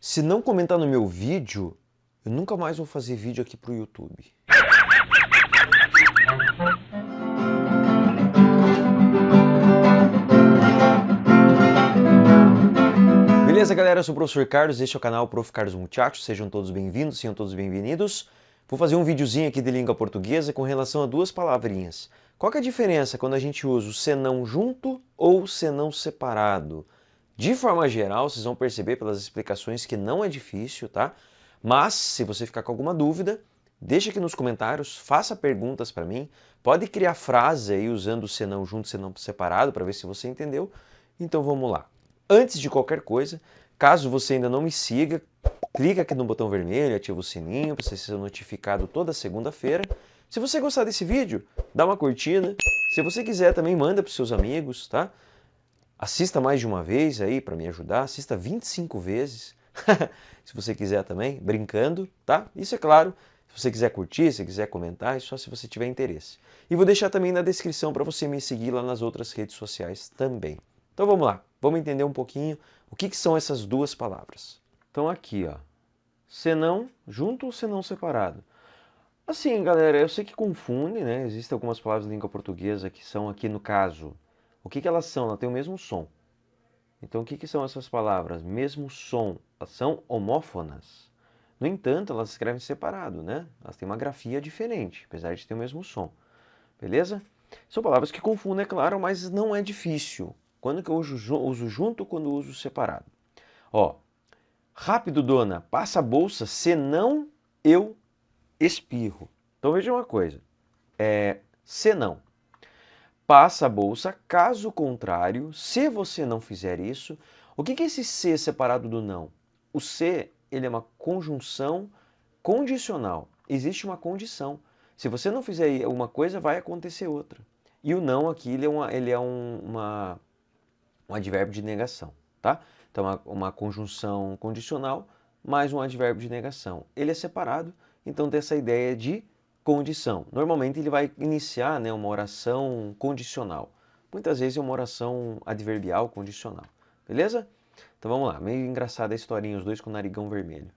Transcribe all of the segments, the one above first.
Se não comentar no meu vídeo, eu nunca mais vou fazer vídeo aqui pro YouTube. Beleza, galera? Eu sou o professor Carlos, este é o canal Prof. Carlos Muchacho. Sejam todos bem-vindos, sejam todos bem-vindos. Vou fazer um videozinho aqui de língua portuguesa com relação a duas palavrinhas. Qual que é a diferença quando a gente usa o senão junto ou o senão separado? De forma geral, vocês vão perceber pelas explicações que não é difícil, tá? Mas, se você ficar com alguma dúvida, deixa aqui nos comentários, faça perguntas para mim. Pode criar frase aí usando o senão junto e senão separado para ver se você entendeu. Então vamos lá. Antes de qualquer coisa, caso você ainda não me siga, clica aqui no botão vermelho, ativa o sininho para você ser notificado toda segunda-feira. Se você gostar desse vídeo, dá uma curtida. Se você quiser também manda para os seus amigos, tá? Assista mais de uma vez aí para me ajudar, assista 25 vezes, se você quiser também, brincando, tá? Isso é claro, se você quiser curtir, se quiser comentar, é só se você tiver interesse. E vou deixar também na descrição para você me seguir lá nas outras redes sociais também. Então vamos lá, vamos entender um pouquinho o que são essas duas palavras. Então aqui, ó, senão junto ou senão separado. Assim, galera, eu sei que confunde, né? Existem algumas palavras de língua portuguesa que são aqui no caso. O que elas são? Elas têm o mesmo som. Então, o que são essas palavras? Mesmo som. Elas são homófonas. No entanto, elas escrevem separado, né? Elas têm uma grafia diferente, apesar de ter o mesmo som. Beleza? São palavras que confundem, é claro, mas não é difícil. Quando que eu uso junto, quando eu uso separado? Ó, rápido, dona, passa a bolsa, senão eu espirro. Então, veja uma coisa. Senão. Passa a bolsa, caso contrário, se você não fizer isso, o que é esse se separado do não? O se, ele é uma conjunção condicional. Existe uma condição. Se você não fizer uma coisa, vai acontecer outra. E o não aqui, ele é um advérbio de negação, tá? Então, uma conjunção condicional mais um advérbio de negação. Ele é separado, então tem essa ideia de condição. Normalmente ele vai iniciar, né, uma oração condicional. Muitas vezes é uma oração adverbial condicional. Beleza? Então vamos lá. Meio engraçada a historinha, os dois com o narigão vermelho.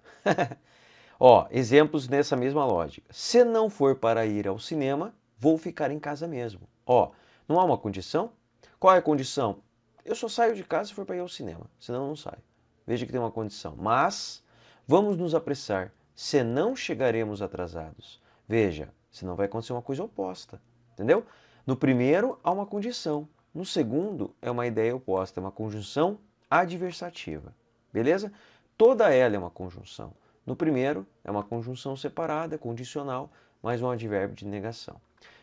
Ó, exemplos nessa mesma lógica. Se não for para ir ao cinema, vou ficar em casa mesmo. Ó, não há uma condição? Qual é a condição? Eu só saio de casa se for para ir ao cinema, senão eu não saio. Veja que tem uma condição. Mas vamos nos apressar, senão chegaremos atrasados. Veja, senão vai acontecer uma coisa oposta, entendeu? No primeiro, há uma condição. No segundo, é uma ideia oposta, é uma conjunção adversativa, beleza? Toda ela é uma conjunção. No primeiro, é uma conjunção separada, condicional, mais um advérbio de negação.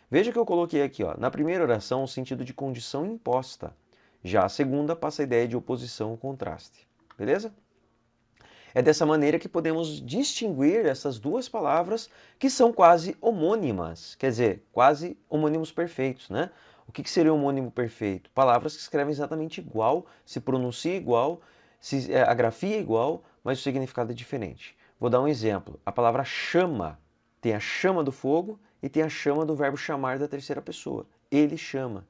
Veja que eu coloquei aqui, ó, na primeira oração, o sentido de condição imposta. Já a segunda passa a ideia de oposição ou contraste, beleza? É dessa maneira que podemos distinguir essas duas palavras que são quase homônimas, quer dizer, quase homônimos perfeitos, né? O que seria um homônimo perfeito? Palavras que escrevem exatamente igual, se pronuncia igual, a grafia é igual, mas o significado é diferente. Vou dar um exemplo. A palavra chama tem a chama do fogo e tem a chama do verbo chamar da terceira pessoa. Ele chama,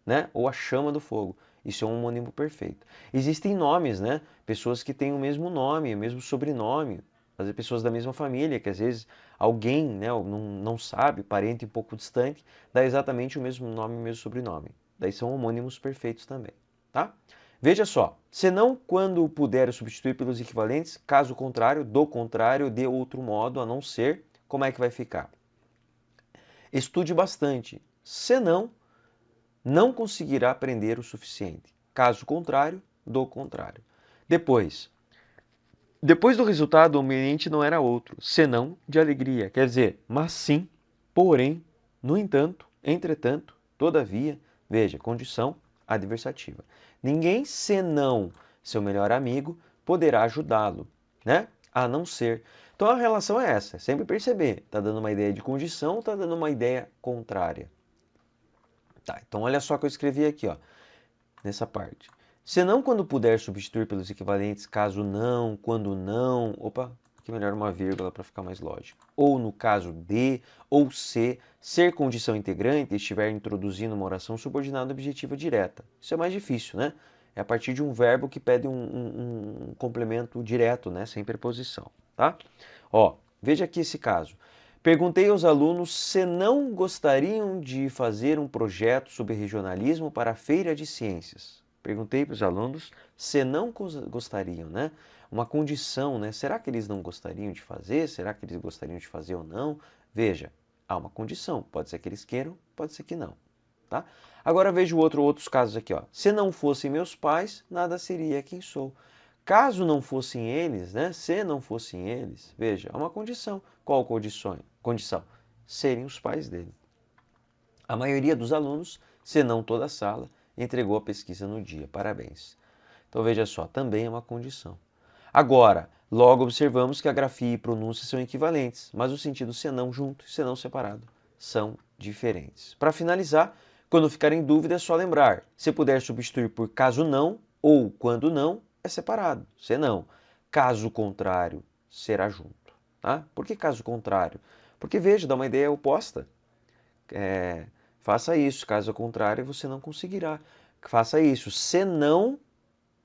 né? Ou a chama do fogo. Isso é um homônimo perfeito. Existem nomes, né? Pessoas que têm o mesmo nome, o mesmo sobrenome, às vezes pessoas da mesma família, que às vezes alguém, né, não sabe, parente um pouco distante, dá exatamente o mesmo nome e o mesmo sobrenome. Daí são homônimos perfeitos também, tá? Veja só, senão quando puder substituir pelos equivalentes, caso contrário, do contrário, de outro modo, a não ser, como é que vai ficar? Estude bastante, senão não conseguirá aprender o suficiente. Caso contrário, do contrário. Depois do resultado, o ambiente não era outro, senão de alegria. Quer dizer, mas sim, porém, no entanto, entretanto, todavia, veja, condição adversativa. Ninguém, senão seu melhor amigo, poderá ajudá-lo, né? A não ser. Então a relação é essa, sempre perceber. Está dando uma ideia de condição, está dando uma ideia contrária. Tá, então olha só o que eu escrevi aqui, ó, nessa parte. Senão quando puder substituir pelos equivalentes, caso não, quando não, opa, aqui melhor uma vírgula para ficar mais lógico. Ou no caso de, ou se, ser condição integrante e estiver introduzindo uma oração subordinada objetiva direta. Isso é mais difícil, né? É a partir de um verbo que pede um complemento direto, né? Sem preposição, tá? Ó, veja aqui esse caso. Perguntei aos alunos se não gostariam de fazer um projeto sobre regionalismo para a Feira de Ciências. Perguntei para os alunos se não gostariam, né? Uma condição, né? Será que eles não gostariam de fazer? Será que eles gostariam de fazer ou não? Veja, há uma condição. Pode ser que eles queiram, pode ser que não, tá? Agora veja outros casos aqui, ó. Se não fossem meus pais, nada seria quem sou. Caso não fossem eles, né? Se não fossem eles, veja, há uma condição. Qual condição? Serem os pais dele. A maioria dos alunos, se não toda a sala, entregou a pesquisa no dia. Parabéns. Então veja só, também é uma condição. Agora, logo observamos que a grafia e pronúncia são equivalentes, mas o sentido senão junto e senão separado são diferentes. Para finalizar, quando ficar em dúvida é só lembrar, se puder substituir por caso não ou quando não, é separado, senão. Caso contrário, será junto. Tá? Por que caso contrário? Porque veja, dá uma ideia oposta. Faça isso, caso contrário você não conseguirá. Faça isso, senão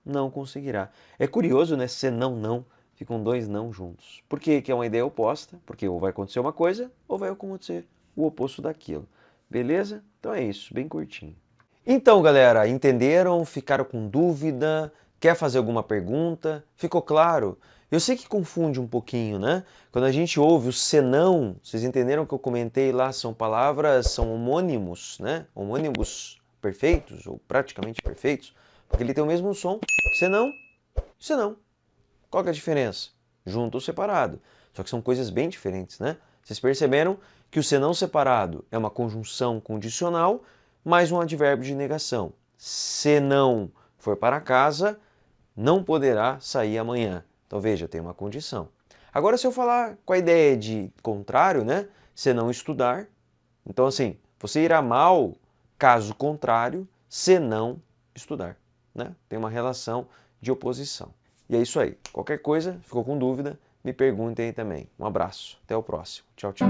não conseguirá. É curioso, né? Senão não, ficam dois não juntos. Por quê? Que é uma ideia oposta, porque ou vai acontecer uma coisa ou vai acontecer o oposto daquilo. Beleza? Então é isso, bem curtinho. Então, galera, entenderam? Ficaram com dúvida? Quer fazer alguma pergunta? Ficou claro? Eu sei que confunde um pouquinho, né? Quando a gente ouve o senão, vocês entenderam que eu comentei lá, são palavras, são homônimos, né? Homônimos perfeitos, ou praticamente perfeitos, porque ele tem o mesmo som, senão, senão. Qual que é a diferença? Junto ou separado. Só que são coisas bem diferentes, né? Vocês perceberam que o senão separado é uma conjunção condicional mais um advérbio de negação. Se não for para casa, não poderá sair amanhã. Então veja, tem uma condição. Agora se eu falar com a ideia de contrário, né? Se não estudar, então assim, você irá mal caso contrário, se não estudar, né? Tem uma relação de oposição. E é isso aí. Qualquer coisa, ficou com dúvida, me perguntem aí também. Um abraço, até o próximo. Tchau, tchau.